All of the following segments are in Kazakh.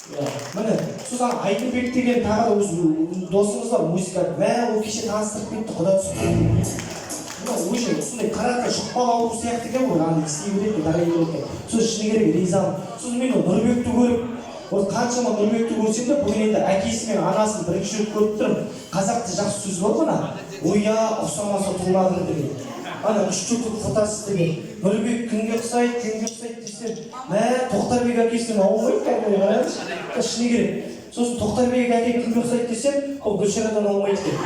міне сосын Айдынбек деген тағы да өз досыңыз бар, музыкант. Мә, ол кеше таныстырып кетті, құда түсіп. Уже осындай қараққа жұқпалы ауру сияқты екен ғой, аны істей береді, дарай береді. Сосын шыны керек ризамын. Сосын мен Нұрбекті көріп, қаншама Нұрбекті көрсем де, бүгін енді әкесі мен анасын бірінші рет көріп тұрмын. Қазақта жақсы сөз бар ғана, ойя ұқсамаса туладыр деген. Ана үш жұттық фотосы деген. Нұрбек кімге ұқсайды десем, мә, Тоқтарбек әкесінен ауылмайды, шыны керек. Сосын Тоқтарбек әке кімге ұқсайды десем, ол Гүлшарадан ауылмайды деп.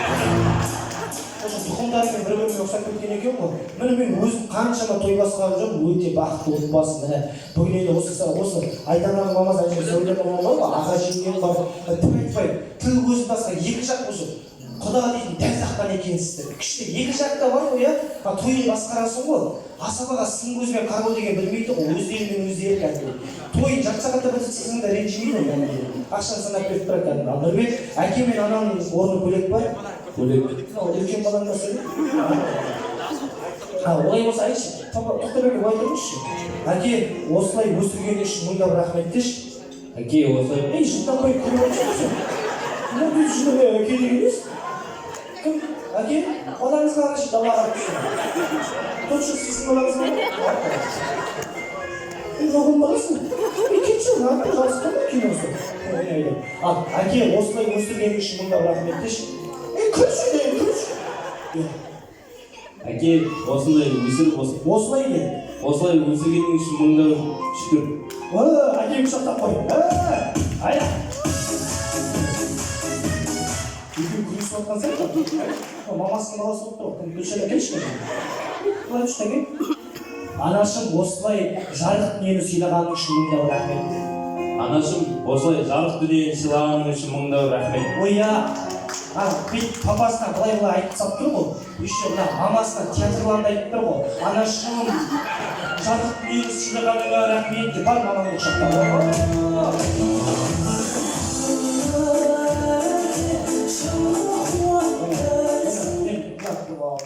Тұқымдарымен бір-біріне ұқсап кеткен екен ғой. Міне мен өзім қаншама той басқарып жүрмін, өте бақытты отбасы. Міне бүгін енді осы Айдананың мамасы әжем Сәулем мамам бар, аға жеңгем бар. Айтпай, тіл көзі басқа екі жақ осы. Құда дейтін дәл сақтан екенсіздер. Күшті екі жақта бар ғой, тойын басқарасың ғой. Асабаға сын көзбен қарау деген білмейді ғой, өздерімен өздері кәдімгі. Тойын жақсағатта бітірсеңіз де ренжімейді ғой. Ақшаны санап беріп тұрады кәдімгі. Нұрбек, әке мен ананың орны бөлек бар. Бөлек. Үлкен балаң да сөйле. Олай болса айтшы. Тоқтарбек олай тұрмысшы. Әке, осылай өсіргені үшін мыңдап рахмет деші. Әке, осылай. Ей, шынтанбай күліп отырсың. Бұл біз шынтанбай әке деген емес. Кім? Әке, балаңызға қарашы далаға түсін. Тұтшы сіздің балаңыз бар. Жоғын баласың. Кетші, нағын жалыстан ба киносы? Әке, осылай өсіргені үшін мыңдап рахмет деші. Күрші. Әке, осылай өсіріп осы. Осылай не? Осылай өсіргенің үшін мыңдап шүкір. Әке құшақтап қой. Ая. Үйге күресіп атқан сән? Мамасының баласы болып тұр. Гүлшара келші. Бұлай үшті әке. Анашым осылай жарық дүниені сыйлағаның үшін мыңдап рахмет. Анашым осылай жарық дүниені сыйлағаның үшін мыңдап рахмет. Ойя. Папасына былай айтып сап тұр ғой. Еще мамасына театрларында айтып тұр ғой. Анашым жарық дүниені сыйлағаныңа рахмет деп бар маманы құшақтап.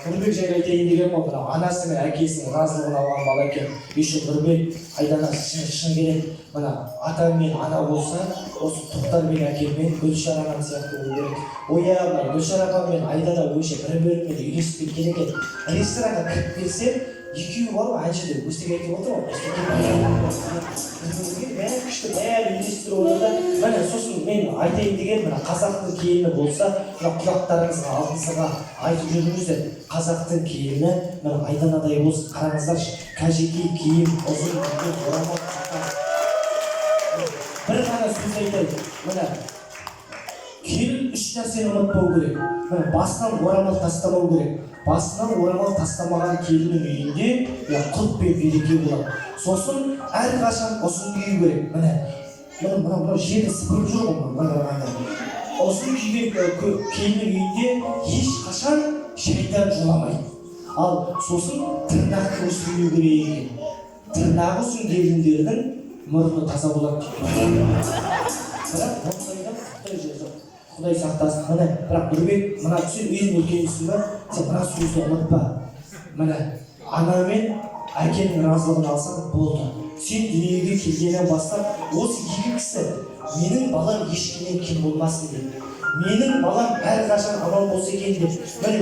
Нұрбек жайлы айтайын деген ғой, анасы мен әкесінің разылығын алған бала екен. Еще Нұрбек Айдана шын керек, ата мен ана болса, осы Тоқтарбек әкеммен Гүлшара анам сияқты болу керек. Ойя, Гүлшара апам мен Айдана өше бір-бірімен үйлесіп кеткен екен. Ресторанға кіріп келсе, екеуі бар ғой, әншіде өстік айтып отыр ғой. Күшті бәрі үйлестіріп отыр да. Міне сосын мен айтайын деген, қазақтың келіні болса, құлақтарыңызға алдыңызға айтып жүріңіздер. Қазақтың келіні Айданадай болсын. Қараңыздаршы, кәжекей киім, ұзын киім, орамал таққан. Бір ғана сөз айтайын. Міне келін үш нәрсені ұмытпау керек. Басынан орамал тастамау керек. Басынан орамал тастамаған келіннің үйінде құт пен береке болады. Сосын әрқашан ұзын кию керек. Мына жерді сыпырып жүр ғой. Ұзын киген келіннің үйінде ешқашан шайтан жоламайды. Ал сосын тырнақты өсіру керек екен. Тырнағы ұзын келіндердің мұрны таза болады. Бірақ онсайда құдай жазып. Құдай сақтасын. Бірақ Нұрбек, мына сен үйін үлкенсің ба, сен мына сөзді ұмытпа. Міне, ана мен әкенің разылығын алсаң болды. Сен дүниеге келгеннен бастап, осы екі кісі менің балам ешкімнен кем болмасын деп. Менің балам әрқашан аман болса екен деп.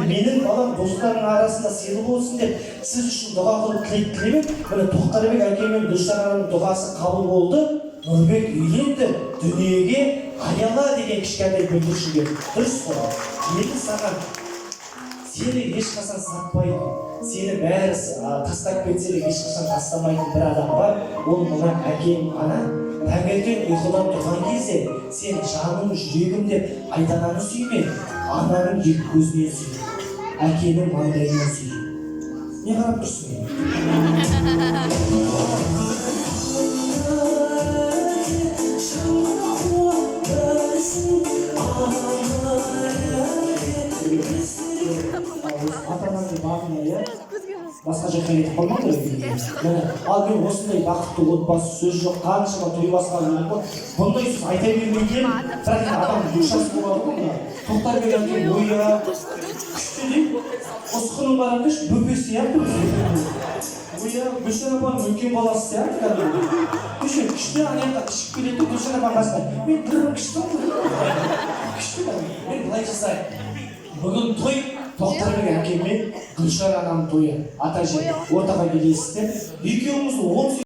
Менің балам достарының арасында сыйлы болсын деп. Сіз үшін дұға қылып тілек тілемек. Міне Тоқтарбек әке мен Гүлшараның дұғасы қабыл болды. Нұрбек үйленді, дүниеге аяла деген кішкентай бүлдіршінге. Дұрыс қой. Енді саған сені ешқашан сатпайды, сені бәрі тастап кетсе де ешқашан тастамайтын бір адам бар. Ол мына әкең, ана. Таңертең ұйқыдан тұрған кезде сен жаның жүрегім деп Айдананы сүйме, ананың екі көзінен сүй, әкенің маңдайынан сүй. Не қарап тұрсың? Ата-анаңның бағына, басқа жаққа кетіп қалмады ғой. Ал мен осындай бақытты отбасы, сөз жоқ, қаншама той басқарып жүрмін. Бұндай сөз айта бермеген, бірақ адам душасы болады ғой. Тоқтарбек әкем ойға күшті деп, осқының барамдыш бөпе сияқты. Ойға Гүлшара апаның үлкен баласы сияқты. Düşün, küçtü annemden çıkıp bileti Gülşen Apam basmayın. Ben kırmızı küçtü mü? Küçtü mü? Ben былай жасайын. Бүгін той Тоқтарбек әкем мен Гүлшара анамның тойы. Ата әже ортаға келесіздер. Екеуміз 18